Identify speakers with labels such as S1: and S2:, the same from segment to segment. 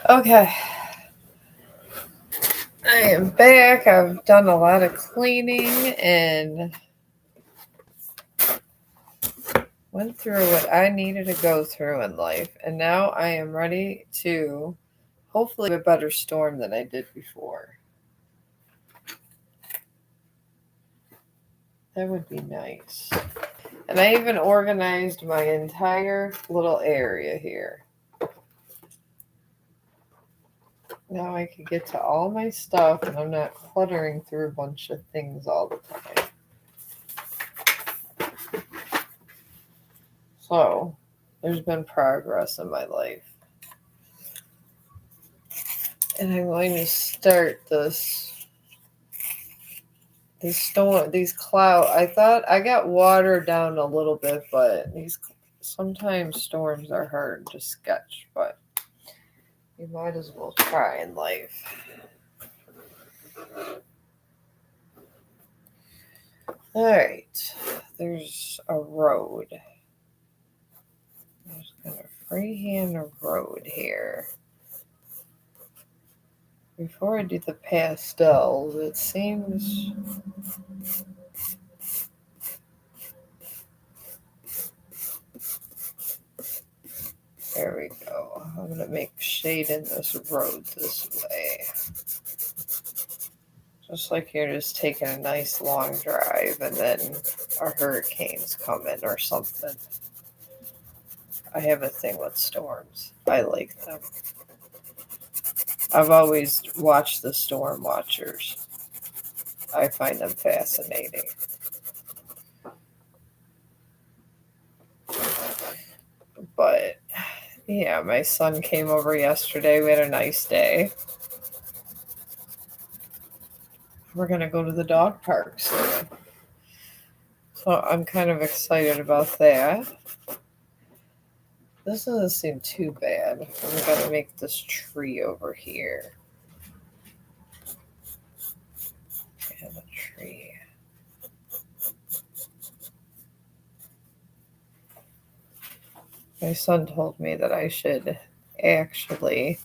S1: Okay, I am back. I've done a lot of cleaning and went through what I needed to go through in life. And now I am ready to hopefully have a better storm than I did before. That would be nice. And I even organized my entire little area here. Now I can get to all my stuff and I'm not cluttering through a bunch of things all the time. So, there's been progress in my life. And I'm going to start these storm, these cloud. I thought I got watered down a little bit, but these sometimes storms are hard to sketch, but you might as well try in life. All right, there's a road. I'm just gonna freehand a road here. Before I do the pastels, it seems there we go. I'm gonna make shade in this road this way. Just like you're just taking a nice long drive and then a hurricane's coming or something. I have a thing with storms. I like them. I've always watched the storm watchers. I find them fascinating. But yeah, my son came over yesterday. We had a nice day. We're going to go to the dog park soon. So I'm kind of excited about that. This doesn't seem too bad. I'm going to make this tree over here. And a tree. My son told me that I should actually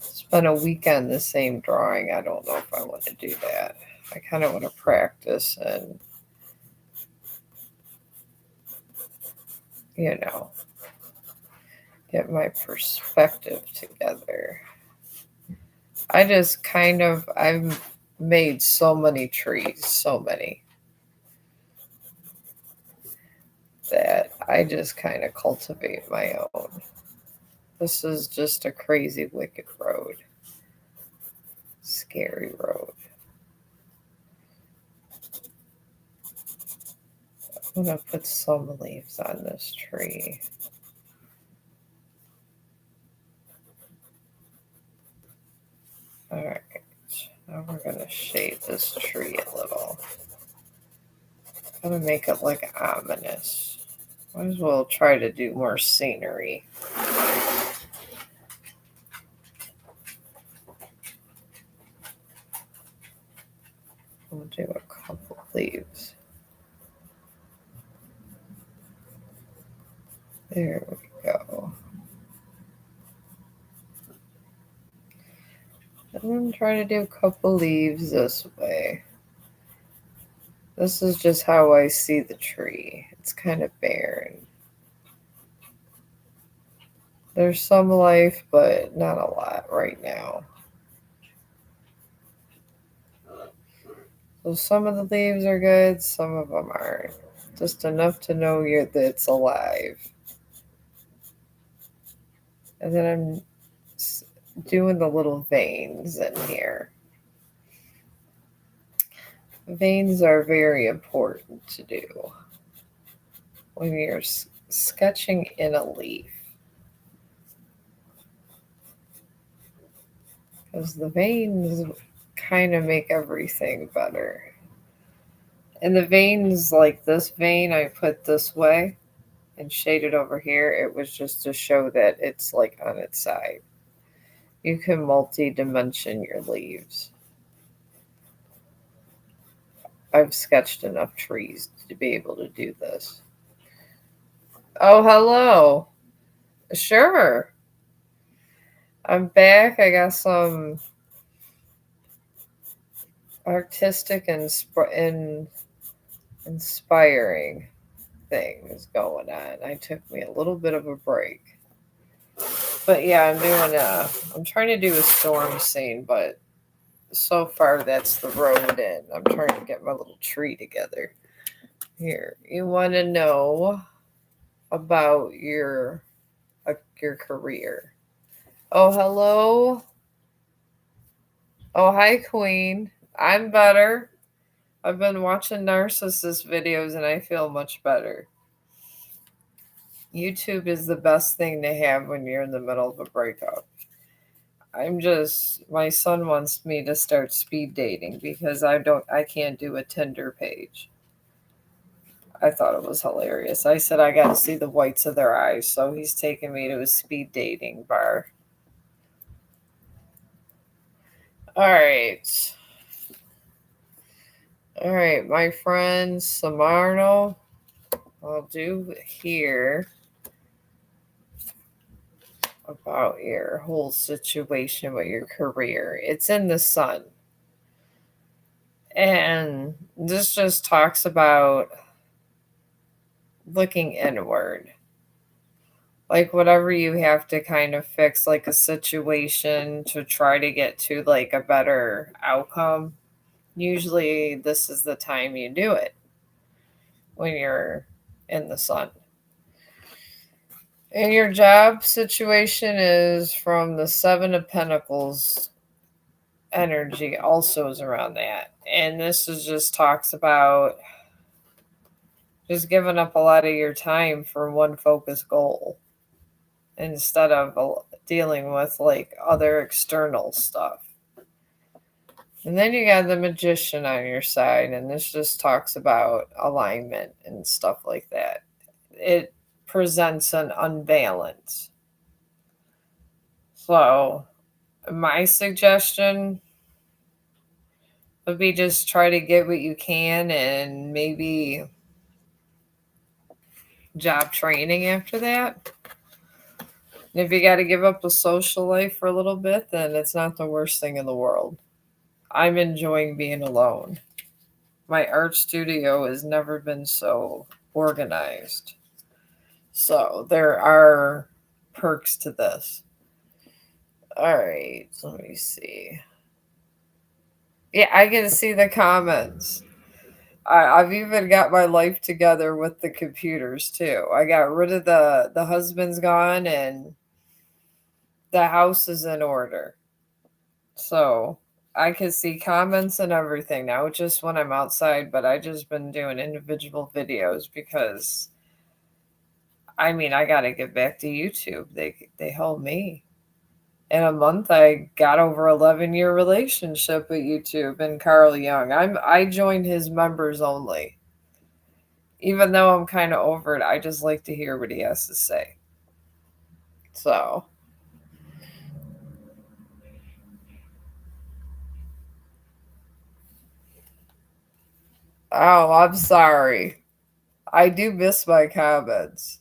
S1: spend a weekend the same drawing. I don't know if I want to do that. I kind of want to practice and, get my perspective together. I've made so many trees, so many, that I just kind of cultivate my own. This is just a crazy, wicked road. Scary road. I'm going to put some leaves on this tree. All right. Now we're going to shade this tree a little. I'm going to make it like ominous. Might as well try to do more scenery. We'll do a couple leaves. There we go. And then try to do a couple leaves this way. This is just how I see the tree. It's kind of barren. There's some life, but not a lot right now. So some of the leaves are good, some of them aren't. Just enough to know that it's alive. And then I'm doing the little veins in here. Veins are very important to do when you're sketching in a leaf. Because the veins kind of make everything better. And the veins, like this vein I put this way and shaded over here, it was just to show that it's like on its side. You can multi-dimension your leaves. I've sketched enough trees to be able to do this. Oh, hello. Sure. I'm back. I got some artistic and inspiring things going on. I took me a little bit of a break. But yeah, I'm trying to do a storm scene, but so far that's the road in. I'm trying to get my little tree together. Here, you want to know about your career. Oh, hello. Oh, hi, Queen. I'm better. I've been watching narcissist videos and I feel much better. YouTube is the best thing to have when you're in the middle of a breakup. My son wants me to start speed dating because I can't do a Tinder page. I thought it was hilarious. I said I got to see the whites of their eyes, so he's taking me to a speed dating bar. All right. All right, my friend Samarno, I'll do here about your whole situation with your career. It's in the sun. And this just talks about looking inward. Like whatever you have to kind of fix, like a situation to try to get to like a better outcome. Usually, this is the time you do it when you're in the sun. And your job situation is from the Seven of Pentacles energy, also is around that. And this is just talks about just giving up a lot of your time for one focused goal instead of dealing with like other external stuff. And then you got the Magician on your side, and this just talks about alignment and stuff like that. It presents an unbalance. So, my suggestion would be just try to get what you can and maybe job training after that. And if you got to give up the social life for a little bit, then it's not the worst thing in the world. I'm enjoying being alone. My art studio has never been so organized. So there are perks to this. All right, let me see. Yeah, I get to see the comments. I've even got my life together with the computers too. I got rid of the husband's gone and the house is in order. So I can see comments and everything now, just when I'm outside, but I just been doing individual videos because I gotta get back to YouTube. They help me. In a month I got over 11-year relationship with YouTube and Carl Young. I joined his members only. Even though I'm kind of over it, I just like to hear what he has to say. So, oh, I'm sorry. I do miss my comments.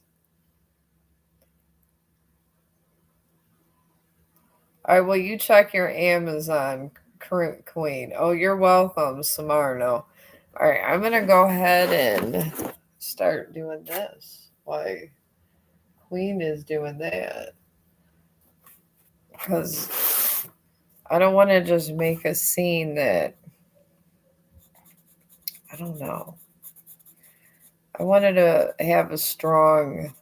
S1: All right, well, you check your Amazon, current queen. Oh, you're welcome, Samarno. All right, I'm going to go ahead and start doing this. Why Queen is doing that. Because I don't want to just make a scene that, I don't know. I wanted to have a strong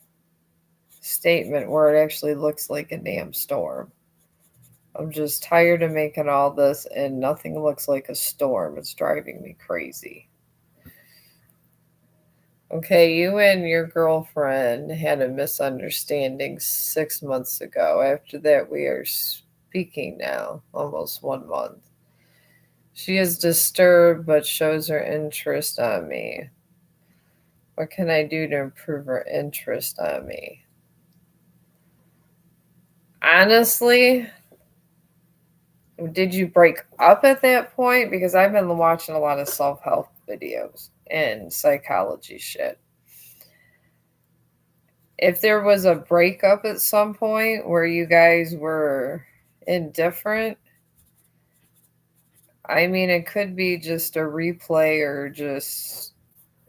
S1: statement where it actually looks like a damn storm. I'm just tired of making all this and nothing looks like a storm. It's driving me crazy. Okay, you and your girlfriend had a misunderstanding 6 months ago. After that, we are speaking now, almost 1 month. She is disturbed but shows her interest on me. What can I do to improve her interest on me? Honestly, did you break up at that point? Because I've been watching a lot of self help videos and psychology shit. If there was a breakup at some point where you guys were indifferent, I mean, it could be just a replay or just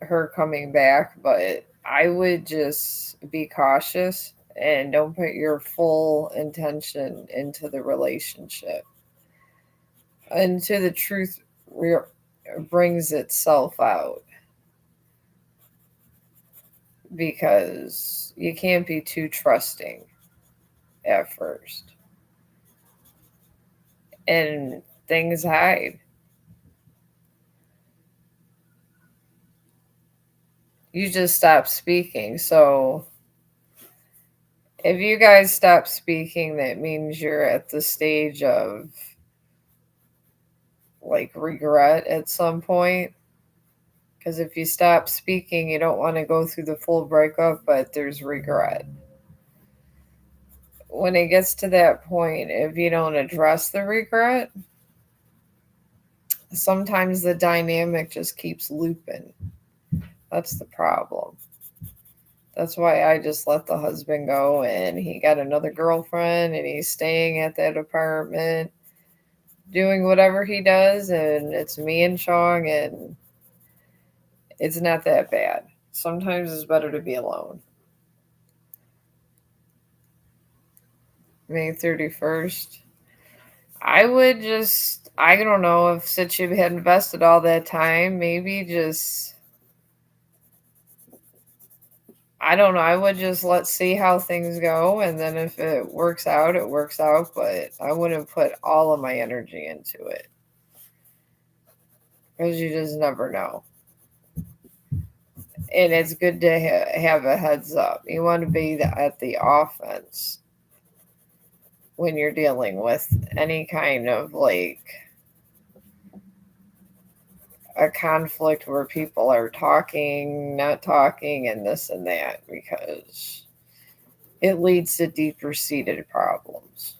S1: her coming back, but I would just be cautious and don't put your full intention into the relationship until the truth brings itself out, because you can't be too trusting at first and things hide. You just stop speaking. So if you guys stop speaking, that means you're at the stage of like regret at some point. Because if you stop speaking, you don't want to go through the full breakup, but there's regret. When it gets to that point, if you don't address the regret, sometimes the dynamic just keeps looping. That's the problem. That's why I just let the husband go, and he got another girlfriend and he's staying at that apartment doing whatever he does, and it's me and Chong, and it's not that bad. Sometimes it's better to be alone. May 31st. I would just, I don't know, if since you had invested all that time, maybe just, I don't know, I would just let's see how things go. And then if it works out, it works out. But I wouldn't put all of my energy into it, because you just never know. And it's good to have a heads up. You want to be at the offense when you're dealing with any kind of like a conflict where people are talking, not talking, and this and that, because it leads to deeper seated problems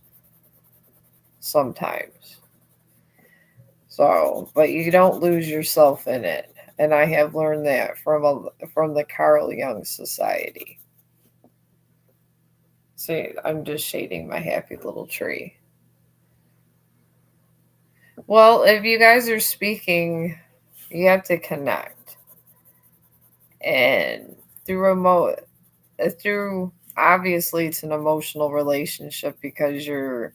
S1: sometimes. So, but you don't lose yourself in it. And I have learned that from the Carl Jung Society. See, I'm just shading my happy little tree. Well, if you guys are speaking, you have to connect. And through obviously it's an emotional relationship because you're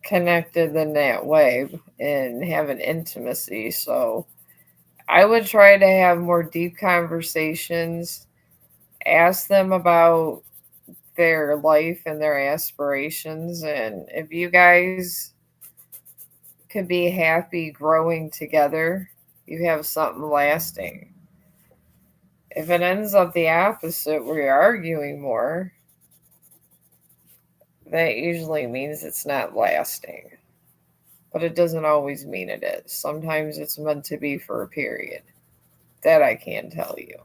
S1: connected in that way and have an intimacy. So I would try to have more deep conversations, ask them about their life and their aspirations. And if you guys could be happy growing together, you have something lasting. If it ends up the opposite, where you're arguing more, that usually means it's not lasting. But it doesn't always mean it is. Sometimes it's meant to be for a period. That I can tell you.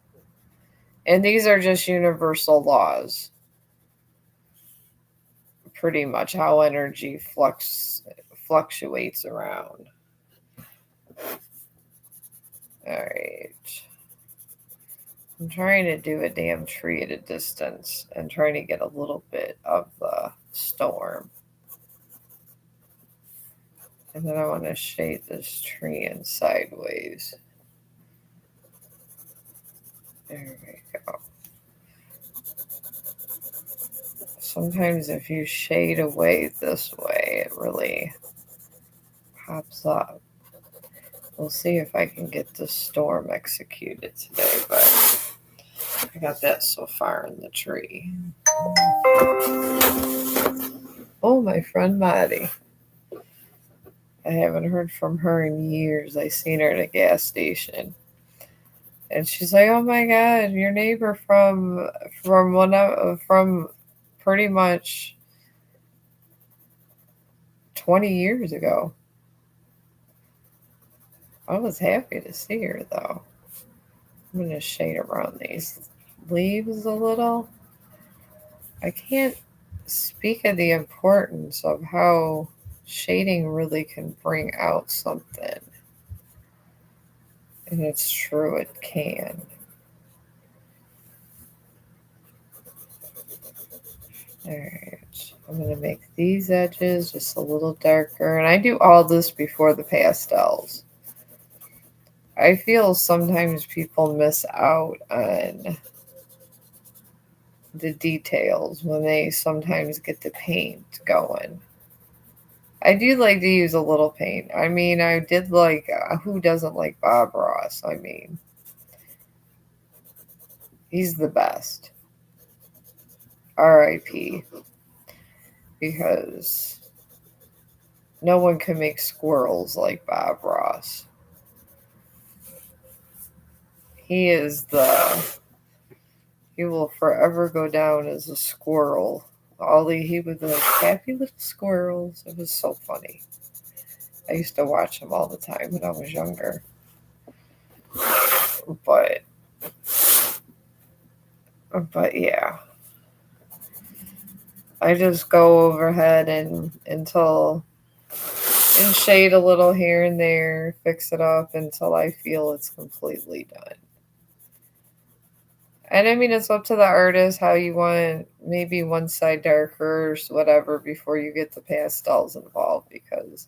S1: And these are just universal laws. Pretty much how energy fluctuates around. Alright. I'm trying to do a damn tree at a distance and trying to get a little bit of the storm. And then I want to shade this tree in sideways. There we go. Sometimes if you shade away this way, it really pops up. We'll see if I can get the storm executed today, but I got that so far in the tree. Oh, my friend Maddie. I haven't heard from her in years. I seen her at a gas station. And she's like, "Oh my God, your neighbor from pretty much 20 years ago." I was happy to see her though. I'm gonna shade around these leaves a little. I can't speak of the importance of how shading really can bring out something. And it's true, it can. Alright, I'm going to make these edges just a little darker. And I do all this before the pastels. I feel sometimes people miss out on the details when they sometimes get the paint going. I do like to use a little paint. I mean, I did like, who doesn't like Bob Ross? I mean, he's the best. RIP. Because no one can make squirrels like Bob Ross. He is he will forever go down as a squirrel. He would be like, happy little squirrels. It was so funny. I used to watch him all the time when I was younger. But yeah. I just go overhead and shade a little here and there, fix it up until I feel it's completely done. And I mean, it's up to the artist how you want, maybe one side darker or whatever before you get the pastels involved. Because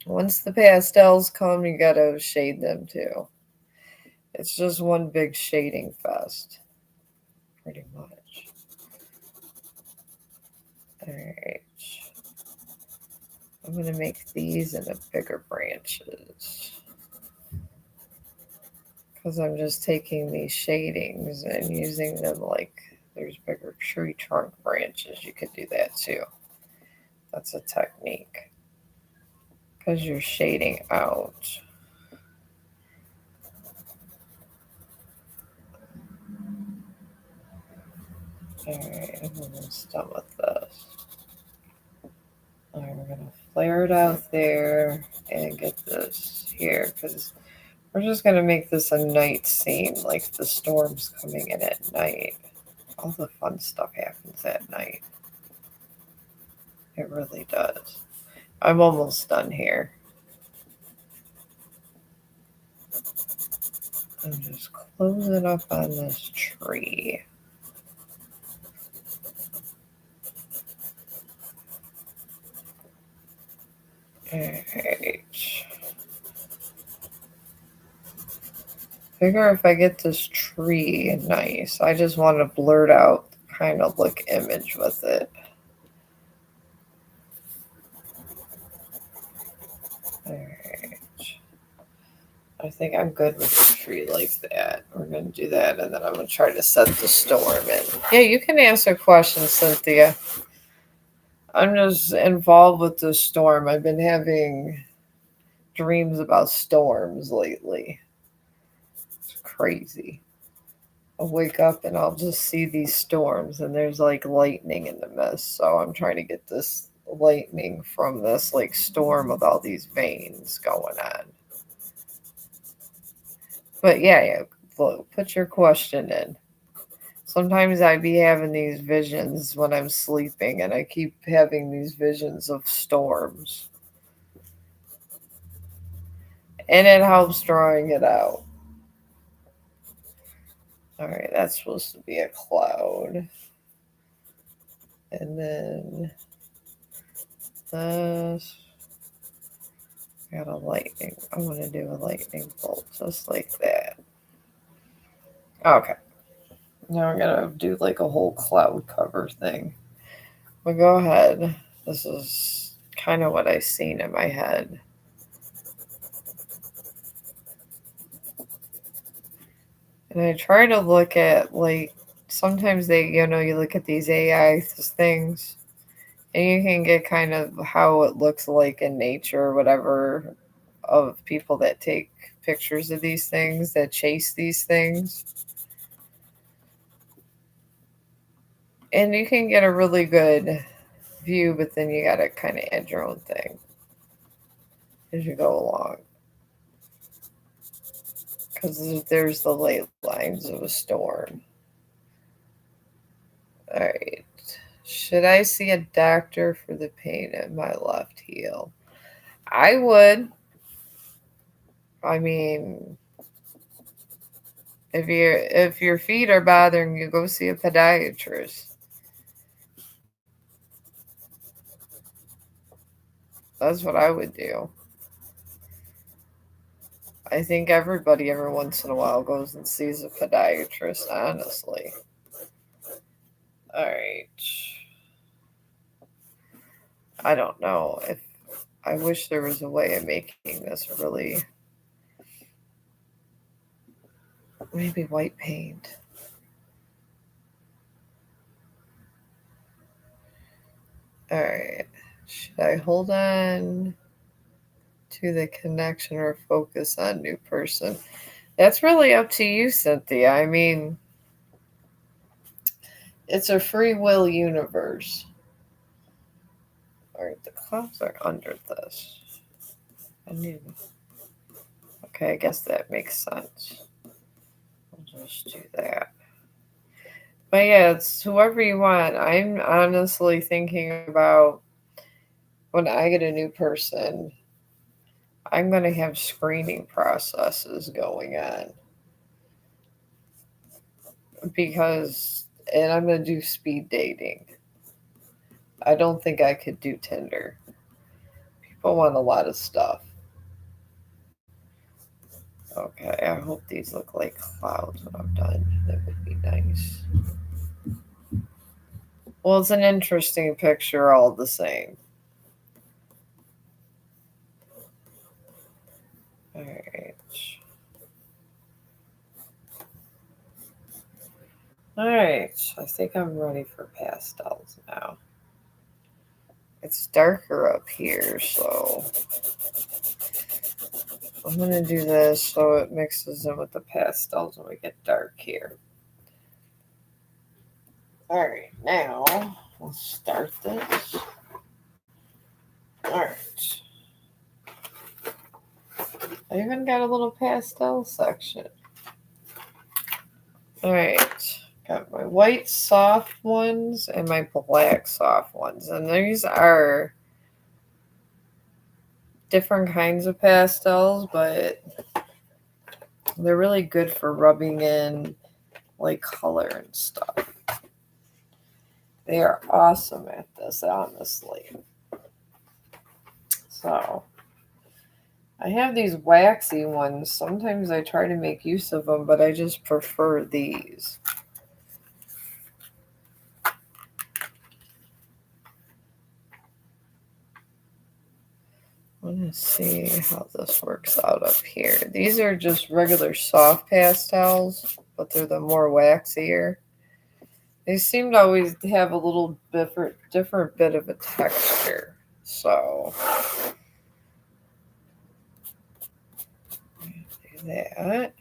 S1: once the pastels come, you gotta shade them too. It's just one big shading fest, pretty much. Alright. I'm gonna make these into bigger branches. Because I'm just taking these shadings and using them like there's bigger tree trunk branches. You could do that too. That's a technique. Because you're shading out. Alright, I'm almost done with this. Alright, we're going to flare it out there and get this here. Because we're just going to make this a night scene, like the storm's coming in at night. All the fun stuff happens at night. It really does. I'm almost done here. I'm just closing up on this tree. Alright. Figure if I get this tree nice. I just want to blurt out kind of look image with it. Alright. I think I'm good with the tree like that. We're going to do that, and then I'm going to try to set the storm in. Yeah, you can answer questions, Cynthia. I'm just involved with the storm. I've been having dreams about storms lately. It's crazy. I'll wake up and I'll just see these storms, and there's like lightning in the mist. So I'm trying to get this lightning from this like storm with all these veins going on. But yeah, put your question in. Sometimes I be having these visions when I'm sleeping, and I keep having these visions of storms. And it helps drawing it out. Alright, that's supposed to be a cloud. And then this. Got a lightning. I want to do a lightning bolt just like that. Okay. Now I'm going to do like a whole cloud cover thing. But go ahead. This is kind of what I've seen in my head. And I try to look at like, sometimes you look at these AI things and you can get kind of how it looks like in nature or whatever of people that take pictures of these things, that chase these things. And you can get a really good view, but then you got to kind of add your own thing as you go along. Because there's the light lines of a storm. All right. Should I see a doctor for the pain in my left heel? I would. I mean, if your feet are bothering you, go see a podiatrist. That's what I would do. I think everybody every once in a while goes and sees a podiatrist, honestly. All right. I don't know if I wish there was a way of making this really maybe white paint. All right. Should I hold on to the connection or focus on new person? That's really up to you, Cynthia. I mean, it's a free will universe. All right, the clouds are under this. Okay, I guess that makes sense. I'll just do that. But yeah, it's whoever you want. I'm honestly thinking about when I get a new person, I'm going to have screening processes going on because, and I'm going to do speed dating. I don't think I could do Tinder. People want a lot of stuff. Okay, I hope these look like clouds when I'm done. That would be nice. Well, it's an interesting picture all the same. All right. All right, I think I'm ready for pastels now. It's darker up here, so I'm going to do this so it mixes in with the pastels when we get dark here. All right, now let's start this. All right. I even got a little pastel section. All right. Got my white soft ones and my black soft ones. And these are different kinds of pastels, but they're really good for rubbing in like color and stuff. They are awesome at this, honestly. So I have these waxy ones. Sometimes I try to make use of them, but I just prefer these. I want to see how this works out up here. These are just regular soft pastels, but they're the more waxier. They seem to always have a little different bit of a texture. So do that.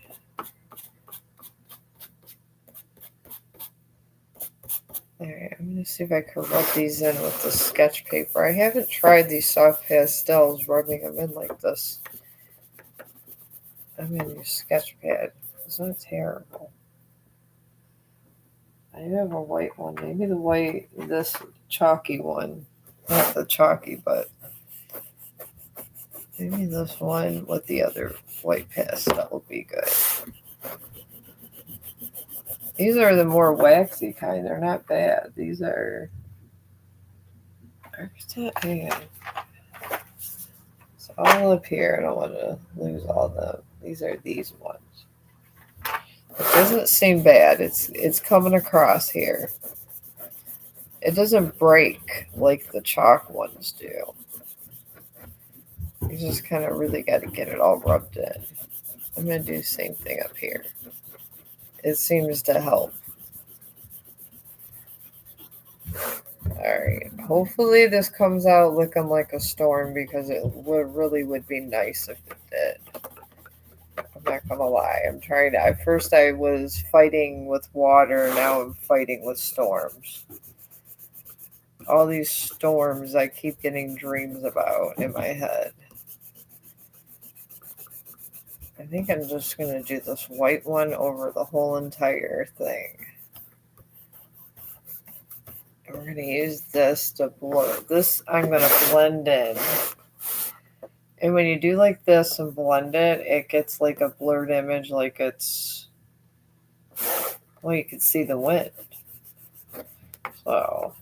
S1: Alright, I'm going to see if I can rub these in with the sketch paper. I haven't tried these soft pastels rubbing them in like this. I'm going to use sketch pad. It's not terrible. I have a white one. Maybe the white, this chalky one. Not the chalky, but maybe this one with the other white pastel will be good. These are the more waxy kind. They're not bad. These are... Yeah. It's all up here. I don't want to lose all them. These are these ones. It doesn't seem bad. It's coming across here. It doesn't break like the chalk ones do. You just kind of really got to get it all rubbed in. I'm going to do the same thing up here. It seems to help. Alright. Hopefully this comes out looking like a storm because it really would be nice if it did. I'm not gonna lie. I'm trying to. At first, I was fighting with water. Now I'm fighting with storms. All these storms I keep getting dreams about in my head. I think I'm just gonna do this white one over the whole entire thing. And we're gonna use this to blur. This I'm gonna blend in. And when you do like this and blend it, it gets like a blurred image, like it's, well, you can see the wind. So,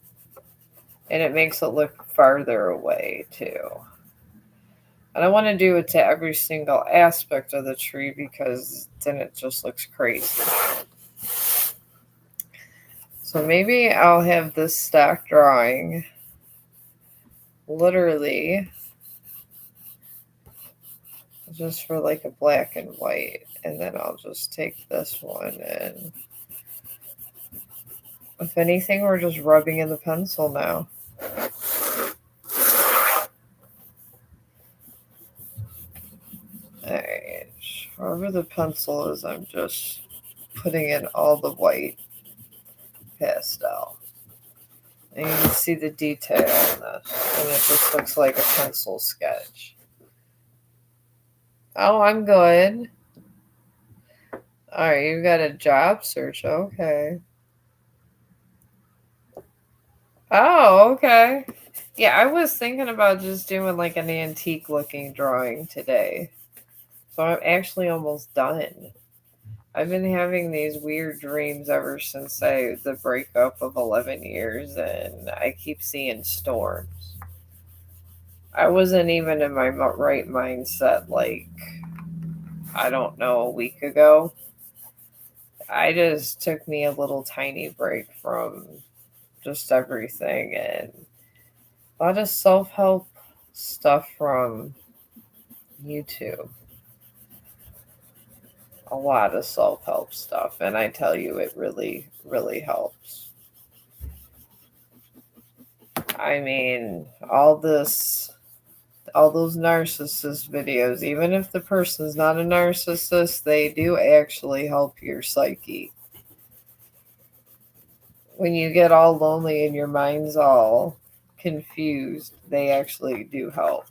S1: and it makes it look farther away too. And I want to do it to every single aspect of the tree because then it just looks crazy. So maybe I'll have this stock drawing literally just for like a black and white. And then I'll just take this one and if anything, we're just rubbing in the pencil now. Alright, wherever the pencil is, I'm just putting in all the white pastel. And you can see the detail in this. And it just looks like a pencil sketch. Oh, I'm good. Alright, you got a job search. Okay. Oh, okay. Yeah, I was thinking about just doing like an antique looking drawing today. So I'm actually almost done. I've been having these weird dreams ever since the breakup of 11 years, and I keep seeing storms. I wasn't even in my right mindset, like, I don't know, a week ago. I just took me a little tiny break from just everything and a lot of self help stuff from YouTube. A lot of self help stuff. And I tell you, it really, really helps. I mean, all those narcissist videos, even if the person's not a narcissist, they do actually help your psyche. When you get all lonely and your mind's all confused, they actually do help.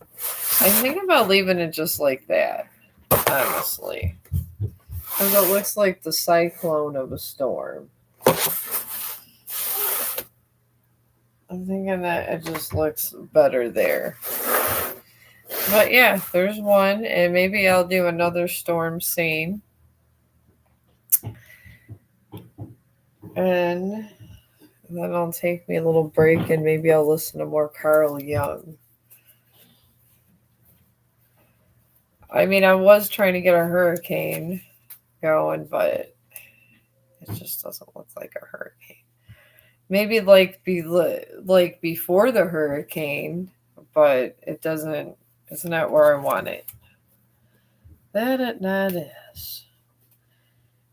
S1: I'm thinking about leaving it just like that, honestly. Because it looks like the cyclone of a storm. I'm thinking that it just looks better there. But yeah, there's one, and maybe I'll do another storm scene. And then I'll take me a little break and maybe I'll listen to more Carl Jung. I mean, I was trying to get a hurricane going, but it just doesn't look like a hurricane. Maybe like before the hurricane, but it doesn't. It's not where I want it. That it not is.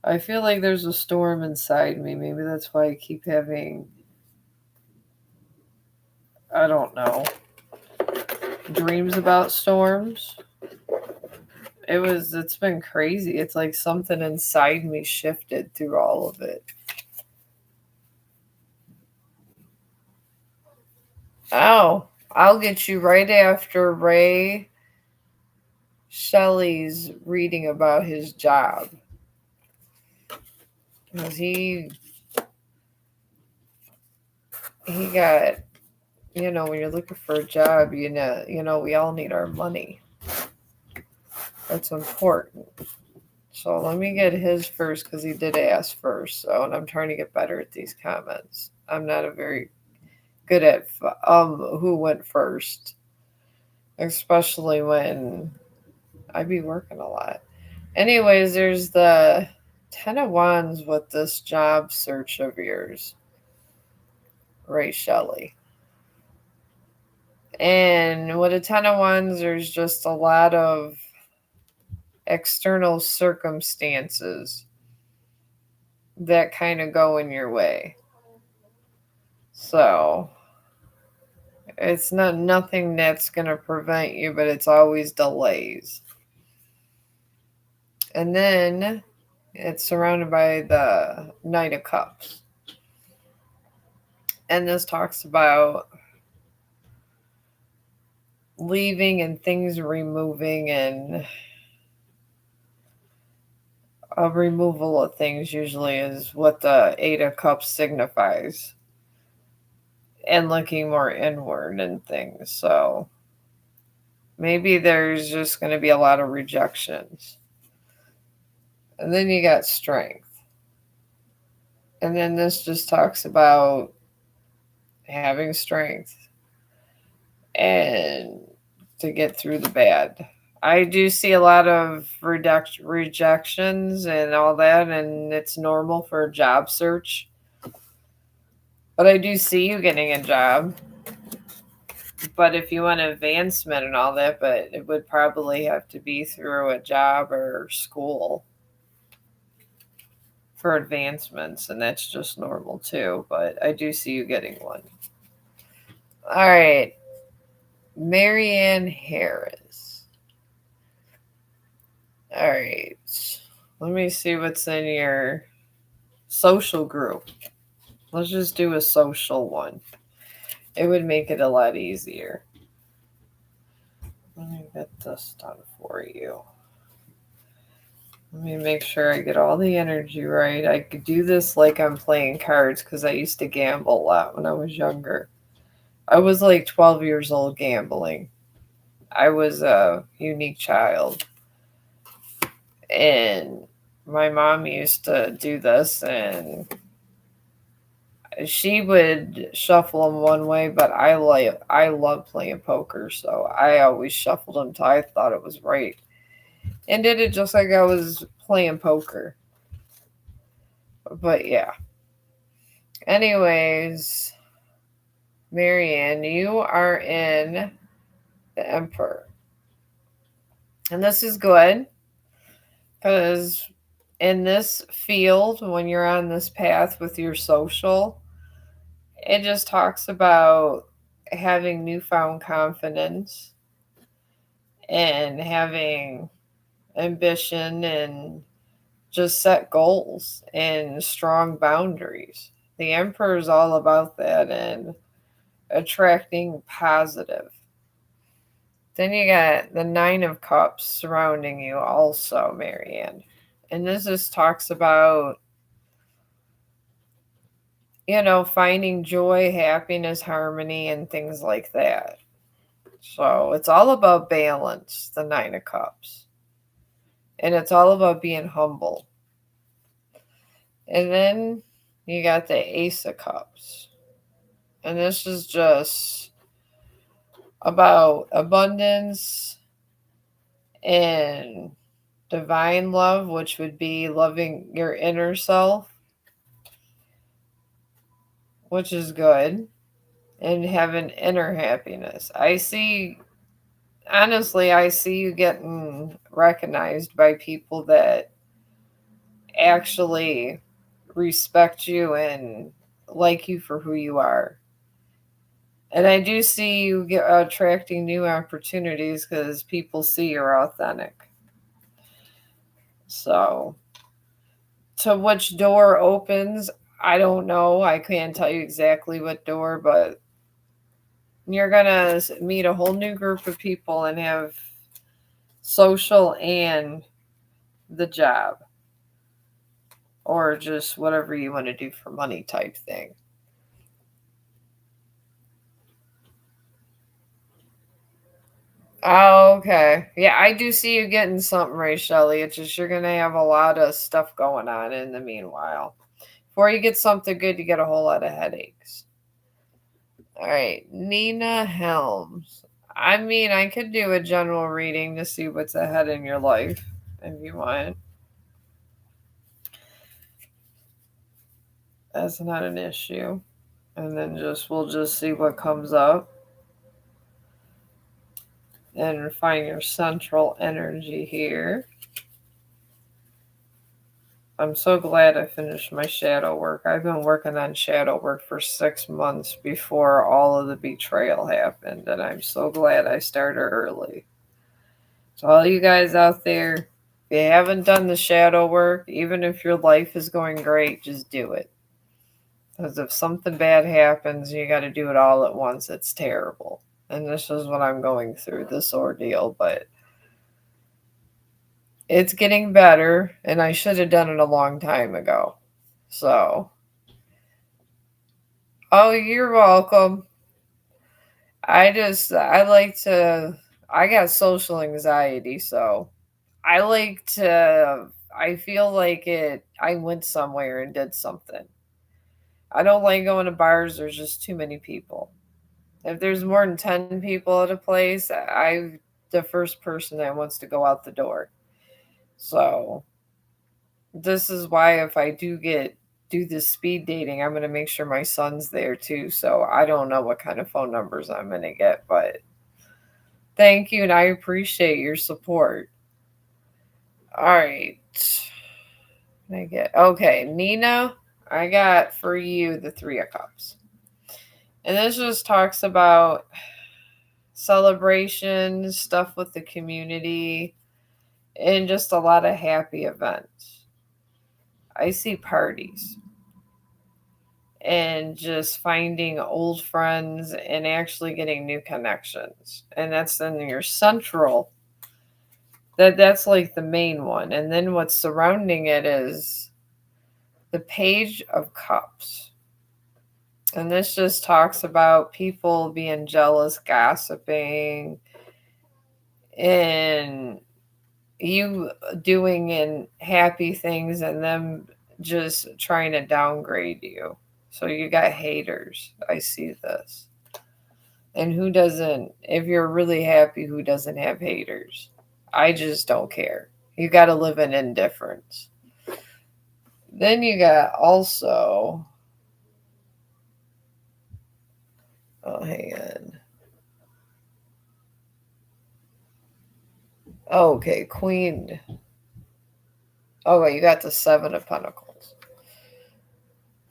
S1: I feel like there's a storm inside me. Maybe that's why I keep having, I don't know, dreams about storms. It's been crazy. It's like something inside me shifted through all of it. Oh, I'll get you right after Ray Shelley's reading about his job. Because he got, when you're looking for a job, we all need our money. That's important. So let me get his first because he did ask first. So, and I'm trying to get better at these comments. I'm not a very good at who went first, especially when I be working a lot. Anyways, there's the 10 of Wands with this job search of yours, Ray Shelley. And with a 10 of Wands, there's just a lot of external circumstances that kind of go in your way. So it's nothing that's going to prevent you, but it's always delays. And then it's surrounded by the Knight of Cups. And this talks about leaving and things removing, and a removal of things usually is what the Eight of Cups signifies. And looking more inward and things. So maybe there's just going to be a lot of rejections. And then you got Strength. And then this just talks about having strength and to get through the bad. I do see a lot of rejections and all that, and it's normal for a job search. But I do see you getting a job. But if you want advancement and all that, but it would probably have to be through a job or school for advancements, and that's just normal too. But I do see you getting one. All right, Marianne Harris. All right, let me see what's in your social group. Let's just do a social one. It would make it a lot easier. Let me get this done for you. Let me make sure I get all the energy right. I could do this like I'm playing cards because I used to gamble a lot when I was younger. I was like 12 years old gambling. I was a unique child. And my mom used to do this, and she would shuffle them one way, but I love playing poker, so I always shuffled them till I thought it was right, and did it just like I was playing poker. But yeah. Anyways, Marianne, you are in the Emperor, and this is good because in this field, when you're on this path with your social, it just talks about having newfound confidence and having ambition and just set goals and strong boundaries. The Emperor is all about that and attracting positive. Then you got the Nine of Cups surrounding you, also, Marianne. And this just talks about, finding joy, happiness, harmony, and things like that. So it's all about balance, the Nine of Cups. And it's all about being humble. And then you got the Ace of Cups. And this is just about abundance and divine love, which would be loving your inner self, which is good, and having inner happiness. Honestly, I see you getting recognized by people that actually respect you and like you for who you are. And I do see you attracting new opportunities because people see you're authentic. So, to which door opens, I don't know. I can't tell you exactly what door, but you're going to meet a whole new group of people and have social and the job, or just whatever you want to do for money type thing. Oh, okay. Yeah, I do see you getting something, Ray Shelley. It's just you're gonna have a lot of stuff going on in the meanwhile. Before you get something good, you get a whole lot of headaches. All right, Nina Helms. I mean, I could do a general reading to see what's ahead in your life if you want. That's not an issue. And then we'll just see what comes up and find your central energy here. I'm so glad I finished my shadow work. I've been working on shadow work for 6 months before all of the betrayal happened, and I'm so glad I started early. So, all you guys out there, if you haven't done the shadow work, even if your life is going great, just do it. Because if something bad happens, you got to do it all at once. It's terrible. And this is what I'm going through, this ordeal, but it's getting better, and I should have done it a long time ago. So, oh, you're welcome. I got social anxiety, so I feel like I went somewhere and did something. I don't like going to bars, there's just too many people. If there's more than 10 people at a place, I'm the first person that wants to go out the door. So this is why if I do this speed dating, I'm going to make sure my son's there too. So I don't know what kind of phone numbers I'm going to get, but thank you and I appreciate your support. All right. I get okay, Nina, I got for you the 3 of Cups. And this just talks about celebration, stuff with the community, and just a lot of happy events. I see parties and just finding old friends and actually getting new connections. And that's in your central. That's like the main one. And then what's surrounding it is the Page of Cups. And this just talks about people being jealous, gossiping, and you doing and happy things and them just trying to downgrade you. So you got haters. I see this. And who doesn't, if you're really happy, who doesn't have haters? I just don't care. You got to live in indifference. Then you got also, oh, hang on. Oh, okay, Queen. Oh, wait, you got the 7 of Pentacles.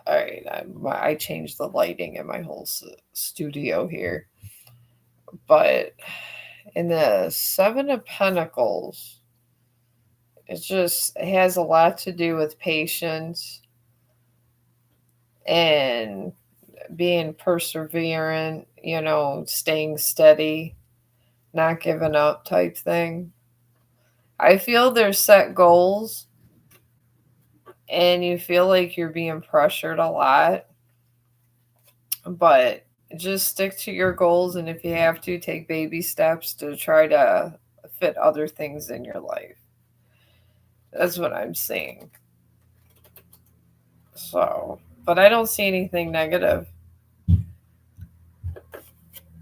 S1: All right, I changed the lighting in my whole studio here. But in the 7 of Pentacles, it has a lot to do with patience and being perseverant, staying steady, not giving up type thing. I feel there's set goals and you feel like you're being pressured a lot, but just stick to your goals. And if you have to, take baby steps to try to fit other things in your life. That's what I'm seeing. So, but I don't see anything negative.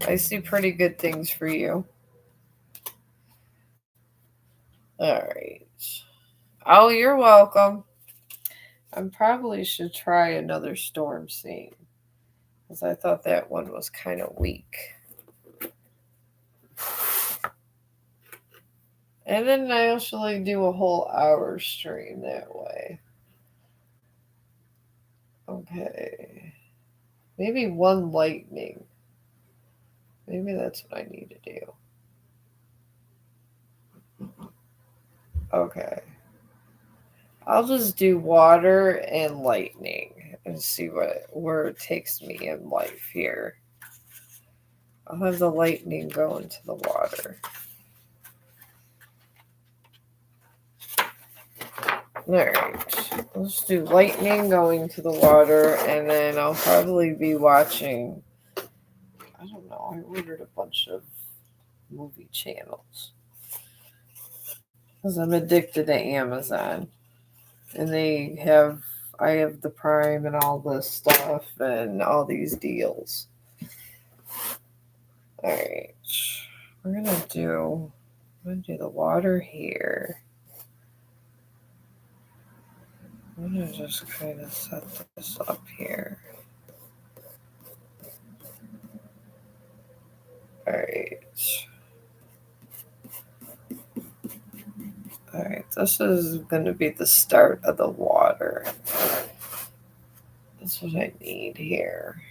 S1: I see pretty good things for you. All right. Oh, you're welcome. I probably should try another storm scene because I thought that one was kind of weak. And then I usually do a whole hour stream that way. Okay. Maybe one lightning. Maybe that's what I need to do. Okay. I'll just do water and lightning and see where it takes me in life here. I'll have the lightning go into the water. Alright. Let's do lightning going to the water, and then I'll probably be watching. I don't know. I ordered a bunch of movie channels because I'm addicted to Amazon. And I have the Prime and all this stuff and all these deals. Alright. I'm going to do the water here. I'm going to just kind of set this up here. Alright. Alright, this is going to be the start of the water. That's what I need here.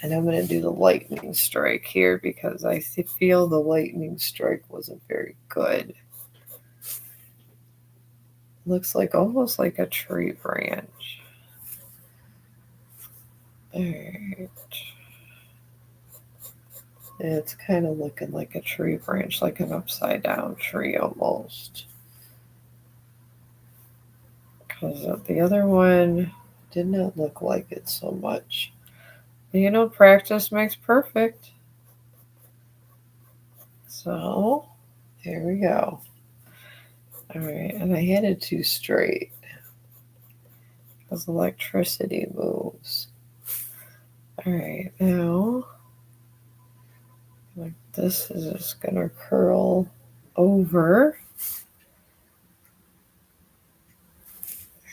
S1: And I'm going to do the lightning strike here because I feel the lightning strike wasn't very good. Looks like almost like a tree branch. Alright. It's kind of looking like a tree branch, like an upside down tree almost. Because the other one did not look like it so much. Practice makes perfect. So, there we go. Alright, and I had it too straight. Because electricity moves. Alright, now, like this is just going to curl over.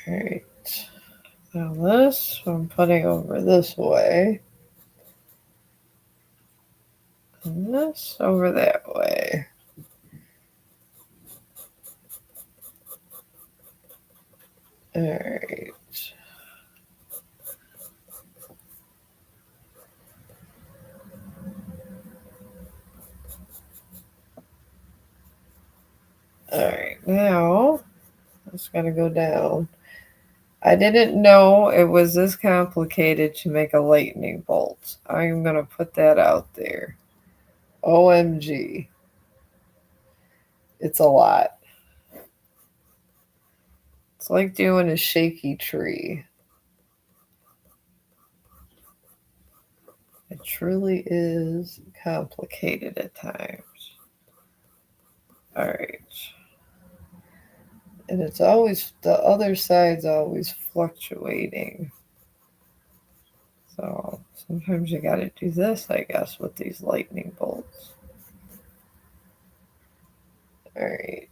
S1: Alright, now this I'm putting over this way. And this over that way. Alright. Alright, now it's got to go down. I didn't know it was this complicated to make a lightning bolt. I'm going to put that out there. OMG. It's a lot. It's like doing a shaky tree. It truly is complicated at times. Alright. And it's always, the other side's always fluctuating. So sometimes you gotta do this, I guess, with these lightning bolts. Alright.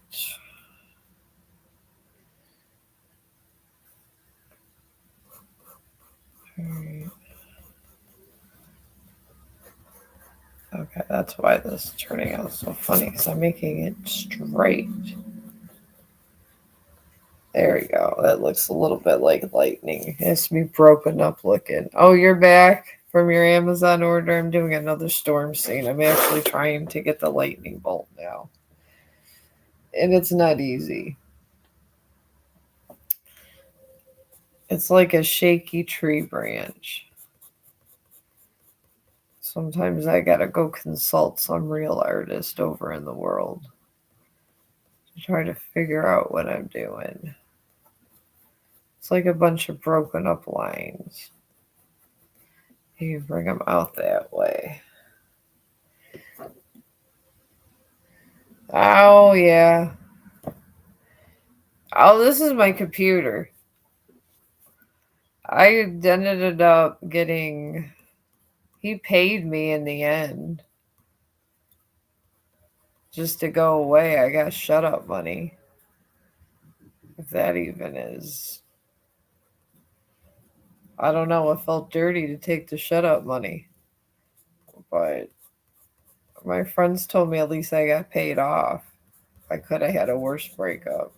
S1: Alright. Okay, that's why this is turning out so funny, because I'm making it straight. There we go. That looks a little bit like lightning. It has to be broken up looking. Oh, you're back from your Amazon order. I'm doing another storm scene. I'm actually trying to get the lightning bolt now. And it's not easy. It's like a shaky tree branch. Sometimes I gotta go consult some real artist over in the world to try to figure out what I'm doing. It's like a bunch of broken up lines. You bring them out that way. Oh, yeah. Oh, this is my computer. I ended up getting... He paid me in the end. Just to go away. I got shut up money. If that even is... I don't know. It felt dirty to take the shut up money. But my friends told me at least I got paid off. I could have had a worse breakup.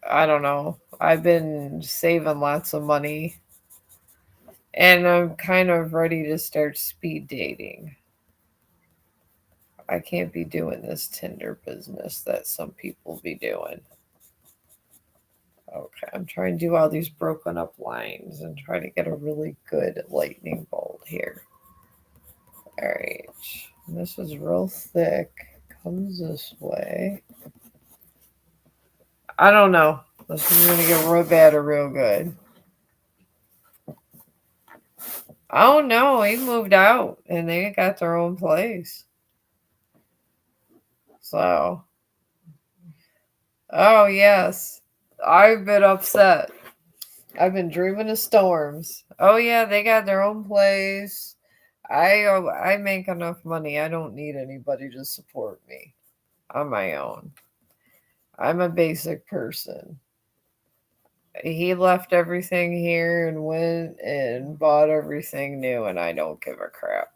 S1: I don't know. I've been saving lots of money. And I'm kind of ready to start speed dating. I can't be doing this Tinder business that some people be doing. Okay, I'm trying to do all these broken up lines and try to get a really good lightning bolt here. Alright, this is real thick. Comes this way. I don't know. This is going to get real bad or real good. Oh no, he moved out and they got their own place. So, oh yes, I've been upset. I've been dreaming of storms. Oh yeah, they got their own place. I make enough money. I don't need anybody to support me on my own. I'm a basic person. He left everything here and went and bought everything new, and I don't give a crap.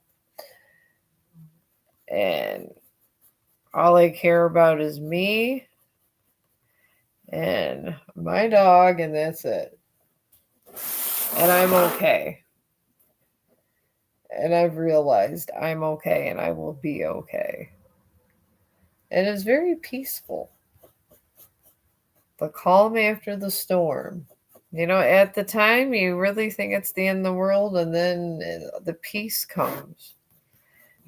S1: And all I care about is me and my dog, and that's it. And I'm okay. And I've realized I'm okay and I will be okay. And it's very peaceful. The calm after the storm. You know, at the time, you really think it's the end of the world, and then the peace comes.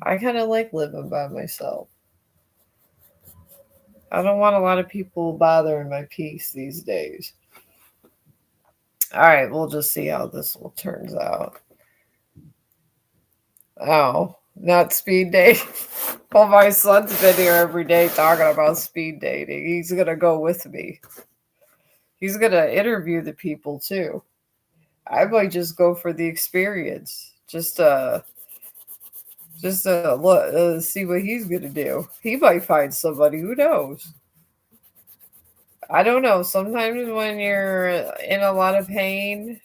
S1: I kind of like living by myself. I don't want a lot of people bothering my peace these days. All right, we'll just see how this all turns out. Oh, not speed dating. Well, my son's been here every day talking about speed dating. He's going to go with me. He's going to interview the people too. I might just go for the experience. Just look, see what he's gonna do. He might find somebody. Who knows? I don't know. Sometimes when you're in a lot of pain,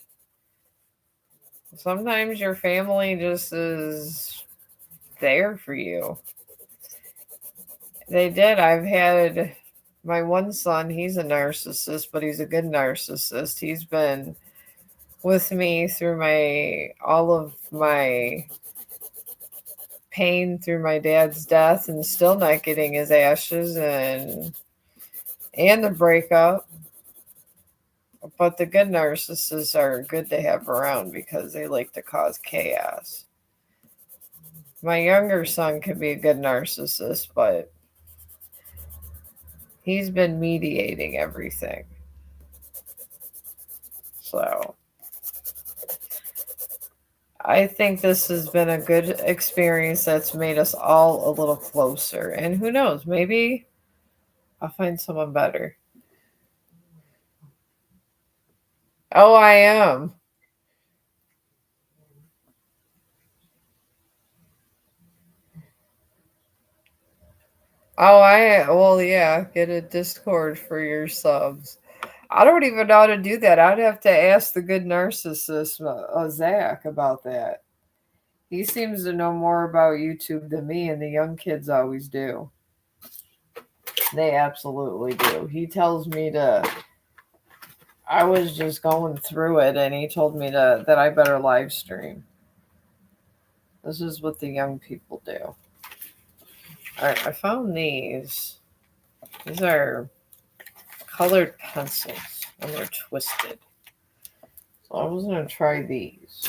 S1: sometimes your family just is there for you. They did. I've had my one son. He's a narcissist, but he's a good narcissist. He's been with me through my all of my pain through my dad's death and still not getting his ashes and the breakup. But the good narcissists are good to have around because they like to cause chaos. My younger son could be a good narcissist, but he's been mediating everything. So I think this has been a good experience that's made us all a little closer. And who knows, maybe I'll find someone better. Oh, I am. Well, yeah, get a Discord for your subs. I don't even know how to do that. I'd have to ask the good narcissist, Zach, about that. He seems to know more about YouTube than me, and the young kids always do. They absolutely do. He tells me to. I was just going through it, and he told me that I better live stream. This is what the young people do. All right, I found these. These are colored pencils, and they're twisted. So I was gonna try these.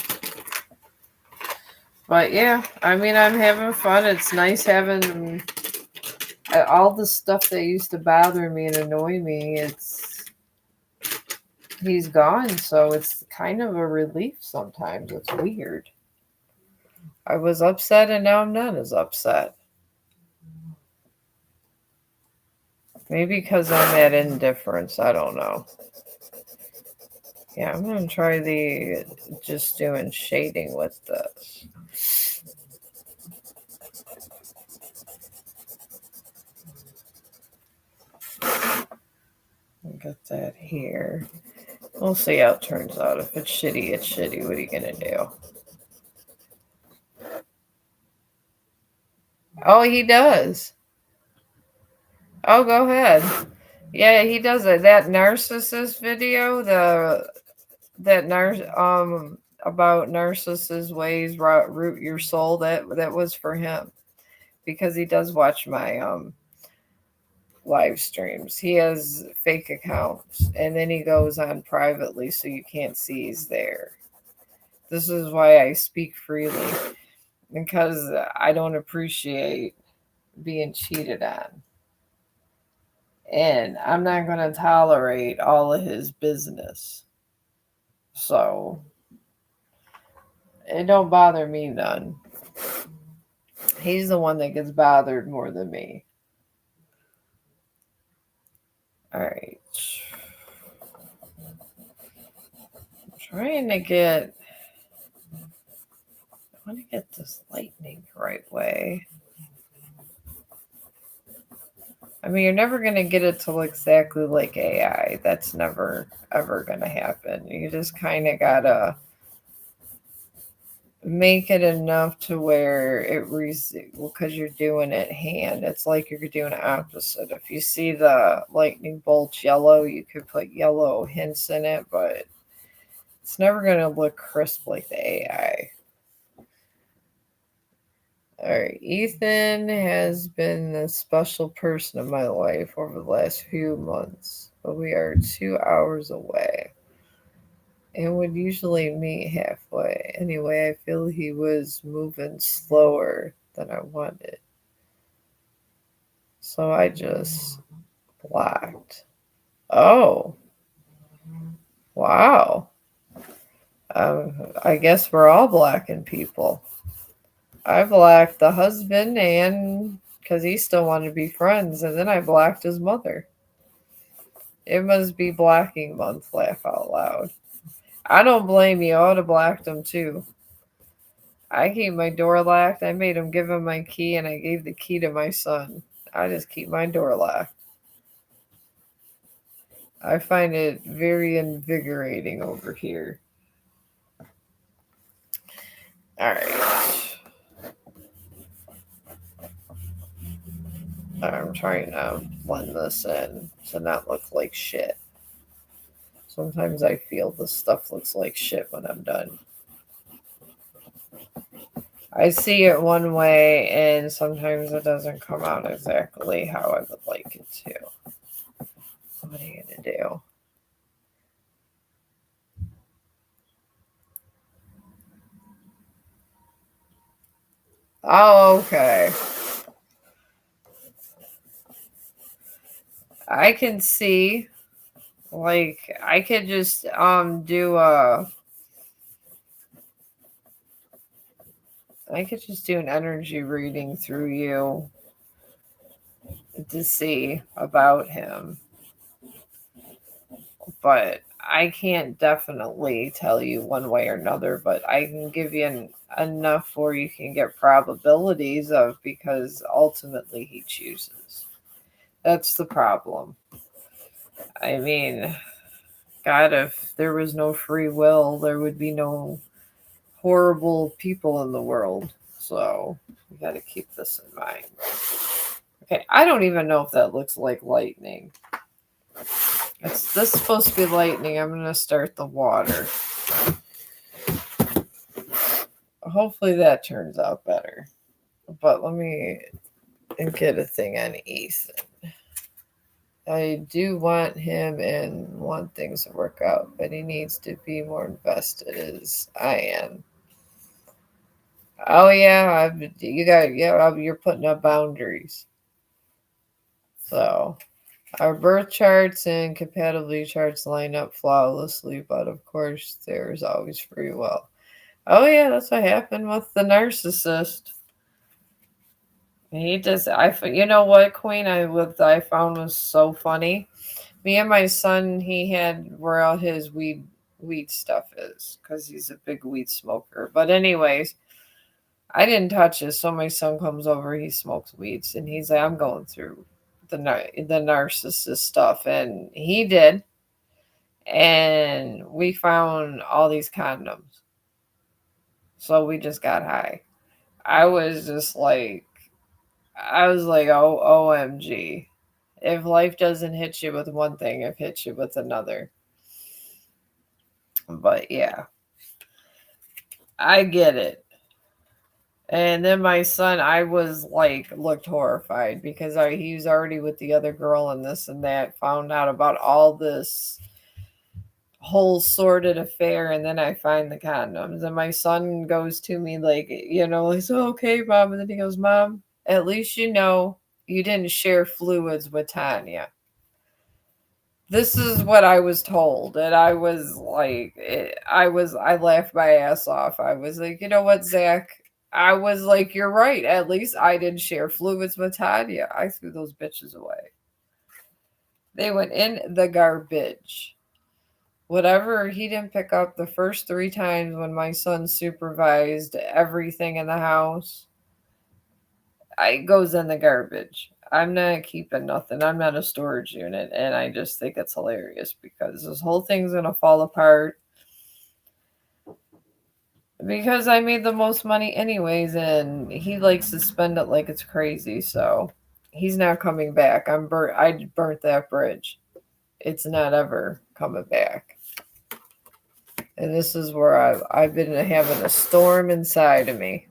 S1: But yeah, I mean, I'm having fun. It's nice having all the stuff that used to bother me and annoy me. He's gone, so it's kind of a relief sometimes. It's weird. I was upset and now I'm not as upset. Maybe because I'm at indifference. I don't know. Yeah, I'm going to try just doing shading with this. Get that here. We'll see how it turns out. If it's shitty, it's shitty. What are you going to do? Oh, he does. Oh, go ahead. Yeah, he does it. That narcissist video, about narcissist ways root your soul. That was for him because he does watch my live streams. He has fake accounts, and then he goes on privately, so you can't see he's there. This is why I speak freely because I don't appreciate being cheated on. And I'm not going to tolerate all of his business. So it don't bother me none. He's the one that gets bothered more than me. All right. I'm trying to get. I want to get this lightning the right way. I mean, you're never going to get it to look exactly like AI. That's never, ever going to happen. You just kind of got to make it enough to where because you're doing it hand. It's like you're doing opposite. If you see the lightning bolts yellow, you could put yellow hints in it, but it's never going to look crisp like the AI. All right, Ethan has been a special person in my life over the last few months, but we are 2 hours away and would usually meet halfway. Anyway, I feel he was moving slower than I wanted. So I just blocked. Oh, wow. I guess we're all blocking people. I blocked the husband and because he still wanted to be friends, and then I blocked his mother. It must be blocking month, laugh out loud. I don't blame you. I would have blocked him too. I keep my door locked. I made him give him my key, and I gave the key to my son. I just keep my door locked. I find it very invigorating over here. All right. I'm trying to blend this in to not look like shit. Sometimes I feel this stuff looks like shit when I'm done. I see it one way, and sometimes it doesn't come out exactly how I would like it to. What are you going to do? Oh, okay. I can see, like, I could just do a I could just do an energy reading through you to see about him. But I can't definitely tell you one way or another, but I can give you enough where you can get probabilities of, because ultimately he chooses. That's the problem. I mean, God, if there was no free will, there would be no horrible people in the world. So we got to keep this in mind. Okay, I don't even know if that looks like lightning. It's this supposed to be lightning. I'm gonna start the water. Hopefully that turns out better. But let me get a thing on Ethan. I do want him and want things to work out, but he needs to be more invested as I am. Oh yeah, you're putting up boundaries. So our birth charts and compatibility charts line up flawlessly, but of course there's always free will. Oh yeah, that's what happened with the narcissist. He just, you know what, Queen, I found was so funny. Me and my son, he had where all his weed stuff is, because he's a big weed smoker. But anyways, I didn't touch it, so my son comes over, he smokes weeds, and he's like, I'm going through the narcissist stuff, and he did, and we found all these condoms, so we just got high. I was just like, oh, OMG. If life doesn't hit you with one thing, it hits you with another. But yeah, I get it. And then my son, I was like, looked horrified because he was already with the other girl and this and that, found out about all this whole sordid affair. And then I find the condoms. And my son goes to me like, he's okay, Mom. And then he goes, Mom, at least you know you didn't share fluids with Tanya. This is what I was told, and I was like, I laughed my ass off. I was like, you know what, Zach? I was like, you're right. At least I didn't share fluids with Tanya. I threw those bitches away. They went in the garbage. Whatever he didn't pick up the first 3 times when my son supervised everything in the house, it goes in the garbage. I'm not keeping nothing. I'm not a storage unit. And I just think it's hilarious because this whole thing's going to fall apart because I made the most money anyways. And he likes to spend it like it's crazy. So he's not coming back. I burnt that bridge. It's not ever coming back. And this is where I've been having a storm inside of me.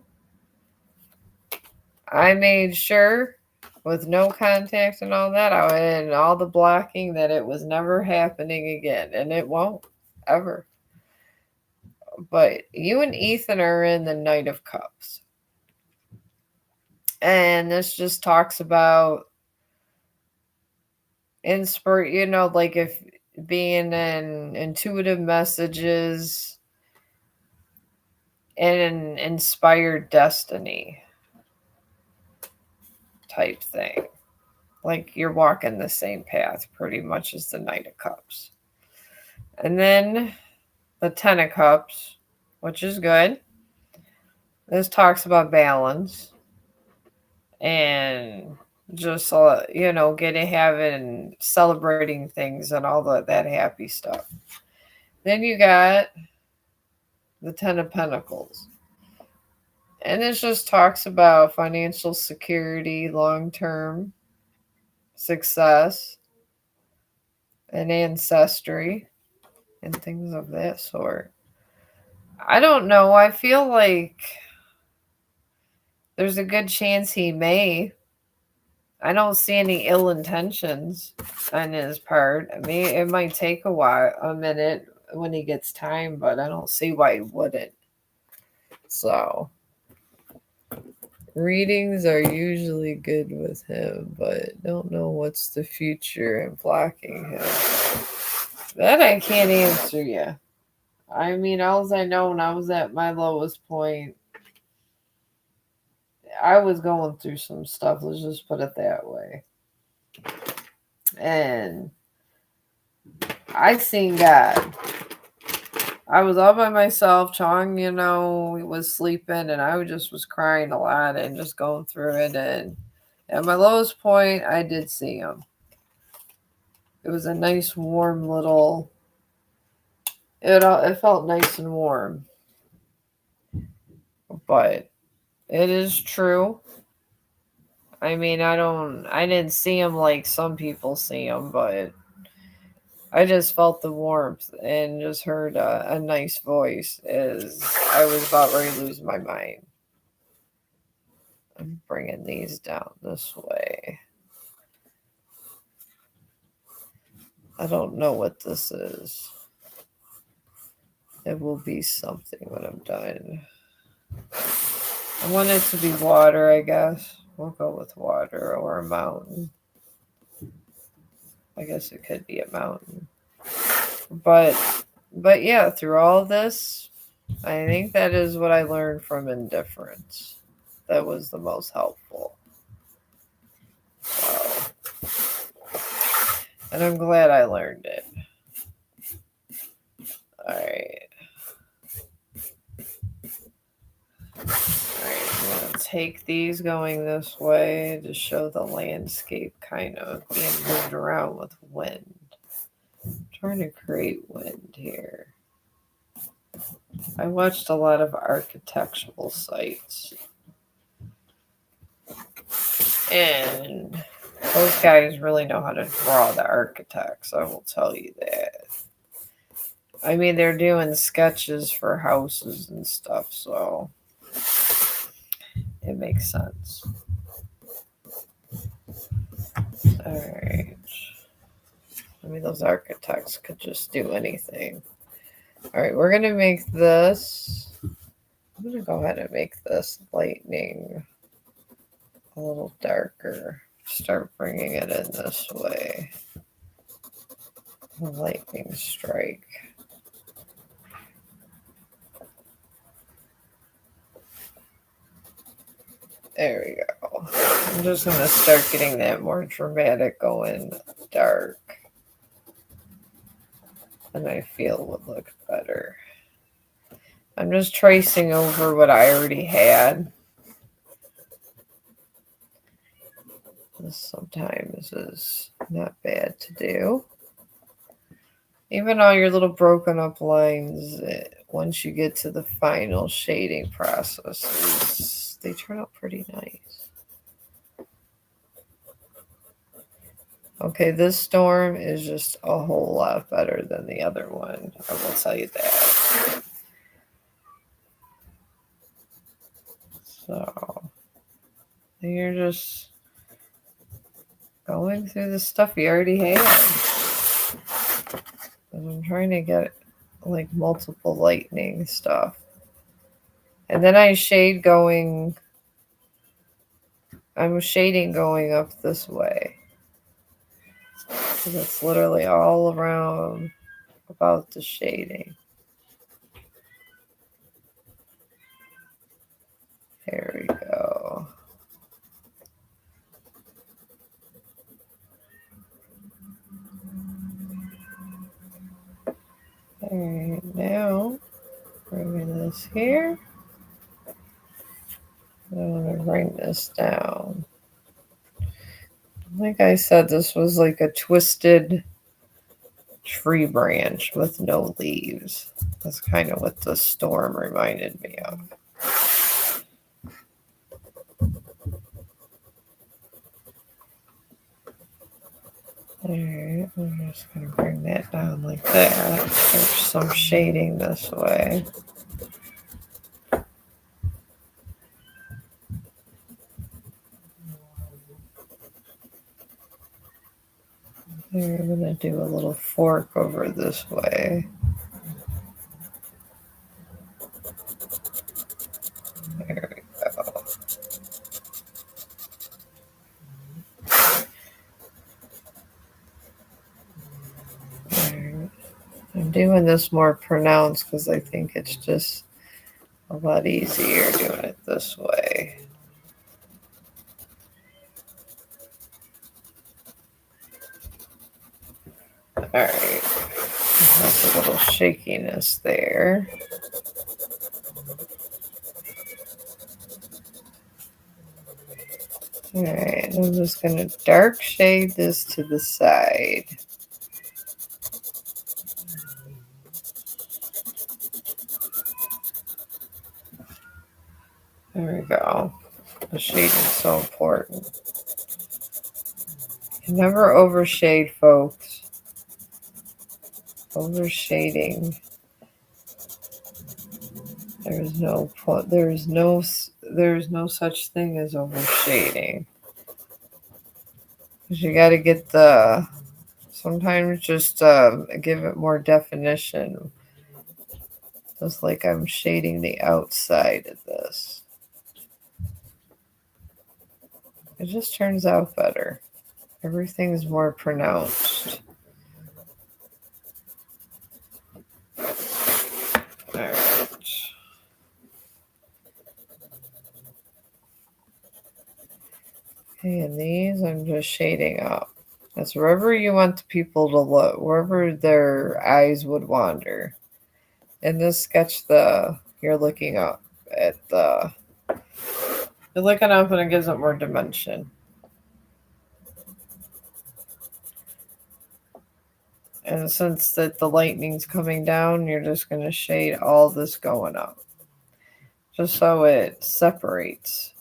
S1: I made sure with no contact and all that, and all the blocking, that it was never happening again, and it won't ever. But you and Ethan are in the Knight of Cups, and this just talks about like if being in intuitive messages and an inspired destiny type thing. Like you're walking the same path pretty much as the Knight of Cups. And then the Ten of Cups, which is good. This talks about balance and just getting having celebrating things and all that happy stuff. Then you got the Ten of Pentacles. And this just talks about financial security, long term success, and ancestry, and things of that sort. I don't know. I feel like there's a good chance he may. I don't see any ill intentions on his part. I mean, it might take a minute when he gets time, but I don't see why he wouldn't. So, readings are usually good with him, but don't know what's the future and blocking him. That I can't answer you. I mean, all I know when I was at my lowest point, I was going through some stuff. Let's just put it that way. And I seen God. I was all by myself. Chong, was sleeping, and I just was crying a lot and just going through it. And at my lowest point, I did see him. It was a nice, warm little. It felt nice and warm, but it is true. I mean, I didn't see him like some people see him, but I just felt the warmth and just heard a nice voice as I was about ready to lose my mind. I'm bringing these down this way. I don't know what this is. It will be something when I'm done. I want it to be water, I guess. We'll go with water or a mountain. I guess it could be a mountain. But yeah, through all this, I think that is what I learned from indifference. That was the most helpful. So, and I'm glad I learned it. Alright. Alright, I'm going to take these going this way to show the landscape kind of being moved around with wind. I'm trying to create wind here. I watched a lot of architectural sites. And those guys really know how to draw the architects, I will tell you that. I mean, they're doing sketches for houses and stuff, so it makes sense. Alright. I mean, those architects could just do anything. Alright, we're going to make this. I'm going to go ahead and make this lightning a little darker. Start bringing it in this way. Lightning strike. There we go. I'm just going to start getting that more dramatic going dark. And I feel would look better. I'm just tracing over what I already had. This sometimes is not bad to do. Even all your little broken up lines, once you get to the final shading processes, they turn out pretty nice. Okay, this storm is just a whole lot better than the other one. I will tell you that. So, you're just going through the stuff you already had. And I'm trying to get like multiple lightning stuff. And then I'm shading going up this way. So that's literally all around about the shading. There we go. Alright, now bring this here. I want to bring this down. Like I said, this was like a twisted tree branch with no leaves. That's kind of what the storm reminded me of. Alright, I'm just going to bring that down like that. There's some shading this way. There, I'm going to do a little fork over this way. There we go. Right. I'm doing this more pronounced because I think it's just a lot easier doing it this way. Alright. That's a little shakiness there. Alright, I'm just going to dark shade this to the side. There we go. The shading is so important. Never overshade, folks. Overshading. There's no point. There's no such thing as overshading. Because you got to get the. Sometimes just give it more definition. Just like I'm shading the outside of this. It just turns out better. Everything's more pronounced. Alright. Okay, and these I'm just shading up. That's wherever you want the people to look, wherever their eyes would wander. In this sketch, you're looking up at the. You're looking up and it gives it more dimension. And since that the lightning's coming down, you're just going to shade all this going up. Just so it separates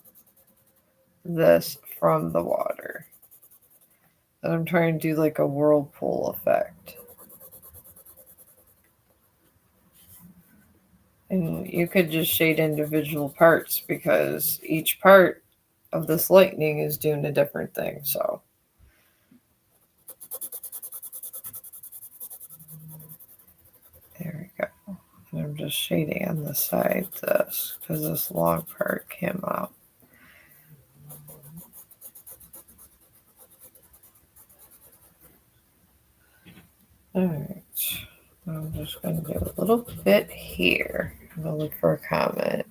S1: this from the water. And I'm trying to do like a whirlpool effect. And you could just shade individual parts because each part of this lightning is doing a different thing. So there we go. And I'm just shading on the side this because this long part came out. Alright. I'm just going to do a little bit here. I'm going to look for a comment.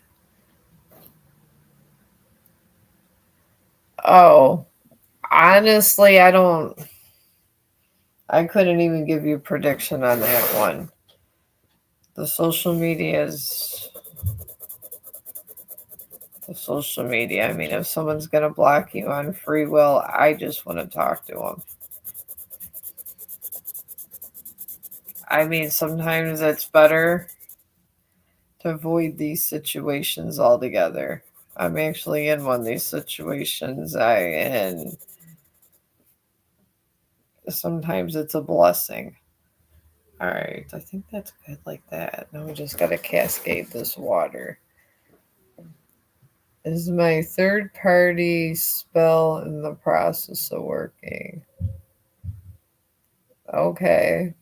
S1: Oh, honestly, I couldn't even give you a prediction on that one. The social media. I mean, if someone's going to block you on free will, I just want to talk to them. I mean, sometimes it's better to avoid these situations altogether. I'm actually in one of these situations, and sometimes it's a blessing. All right, I think that's good like that. Now we just got to cascade this water. Is my third-party spell in the process of working? Okay.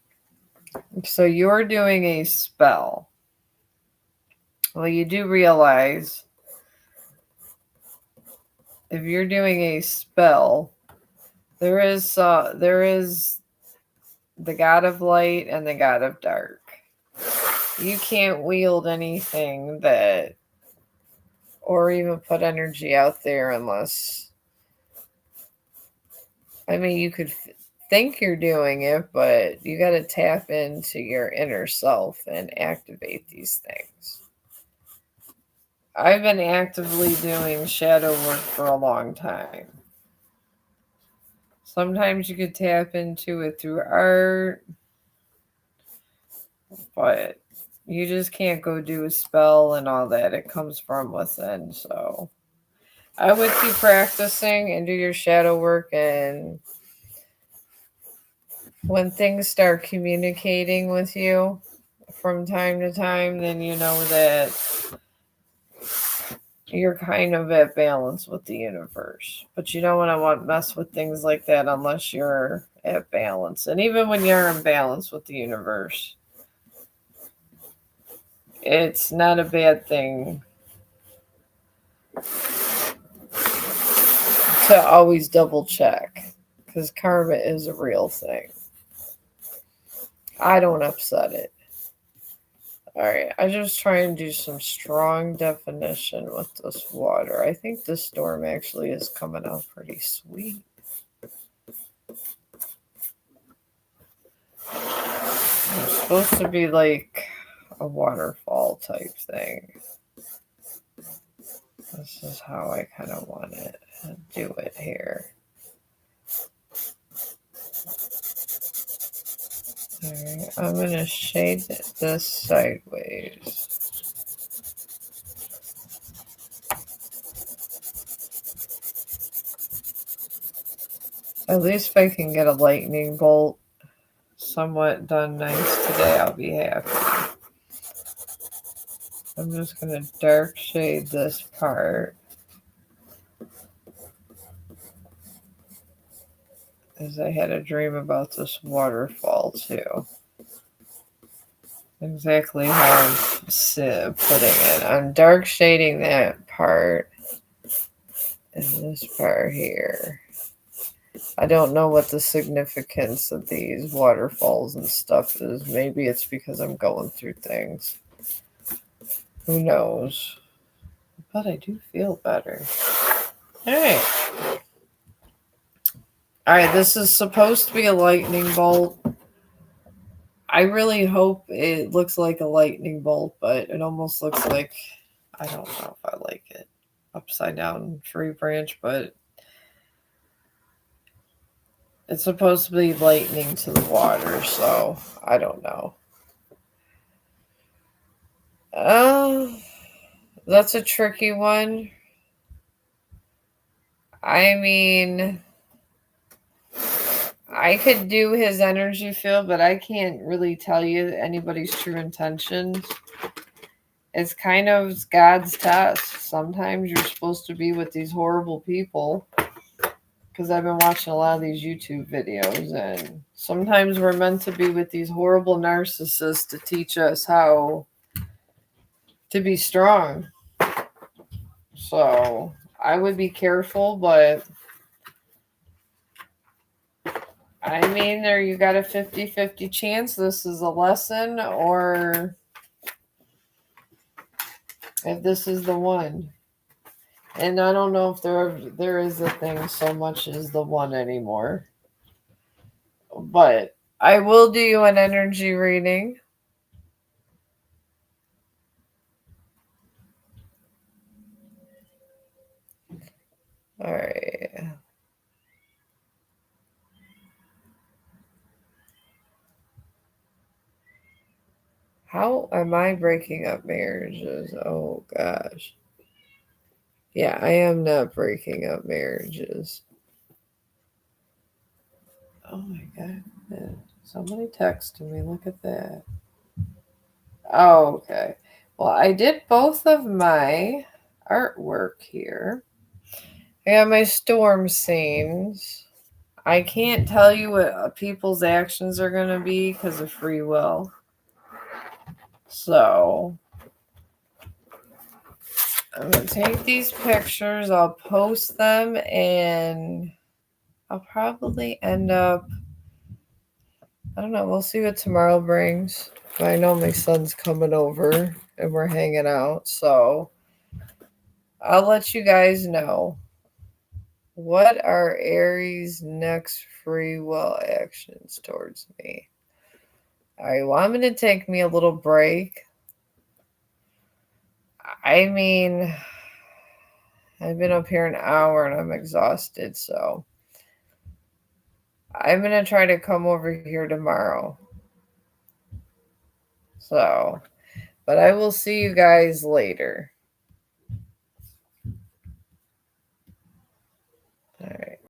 S1: So you're doing a spell. Well, you do realize if you're doing a spell, there is the god of light and the god of dark. You can't wield anything that, or even put energy out there unless, I mean, you could think you're doing it, but you got to tap into your inner self and activate these things. I've been actively doing shadow work for a long time. Sometimes you could tap into it through art, but you just can't go do a spell and all that. It comes from within. So I would keep practicing and do your shadow work. And when things start communicating with you from time to time, then you know that you're kind of at balance with the universe. But you don't want to mess with things like that unless you're at balance. And even when you're in balance with the universe, it's not a bad thing to always double check, because karma is a real thing. I don't upset it. All right, I just try and do some strong definition with this water. I think this storm actually is coming out pretty sweet. It's supposed to be like a waterfall type thing. This is how I kind of want to do it here. Alright, I'm going to shade this sideways. At least if I can get a lightning bolt somewhat done nice today, I'll be happy. I'm just going to dark shade this part, as I had a dream about this waterfall too. Exactly how I'm putting it. I'm dark shading that part and this part here. I don't know what the significance of these waterfalls and stuff is. Maybe it's because I'm going through things. Who knows? But I do feel better. Alright. Alright, this is supposed to be a lightning bolt. I really hope it looks like a lightning bolt, but it almost looks like, I don't know if I like it. Upside down tree branch, but it's supposed to be lightning to the water, so I don't know. That's a tricky one. I mean, I could do his energy field, but I can't really tell you anybody's true intentions. It's kind of God's test. Sometimes you're supposed to be with these horrible people, because I've been watching a lot of these YouTube videos, and sometimes we're meant to be with these horrible narcissists to teach us how to be strong. So I would be careful, but I mean, there you got a 50-50 chance this is a lesson, or if this is the one. And I don't know if there is a thing so much as the one anymore. But I will do you an energy reading. All right. How am I breaking up marriages? Oh, gosh. Yeah, I am not breaking up marriages. Oh, my God. Somebody texted me. Look at that. Oh, okay. Well, I did both of my artwork here. I got my storm scenes. I can't tell you what people's actions are going to be because of free will. So I'm going to take these pictures, I'll post them, and I'll probably end up, I don't know, we'll see what tomorrow brings. But I know my son's coming over and we're hanging out, so I'll let you guys know What are Aries' next free will actions towards me? All right, well, I'm going to take me a little break. I mean, I've been up here an hour and I'm exhausted, so I'm going to try to come over here tomorrow. So, but I will see you guys later.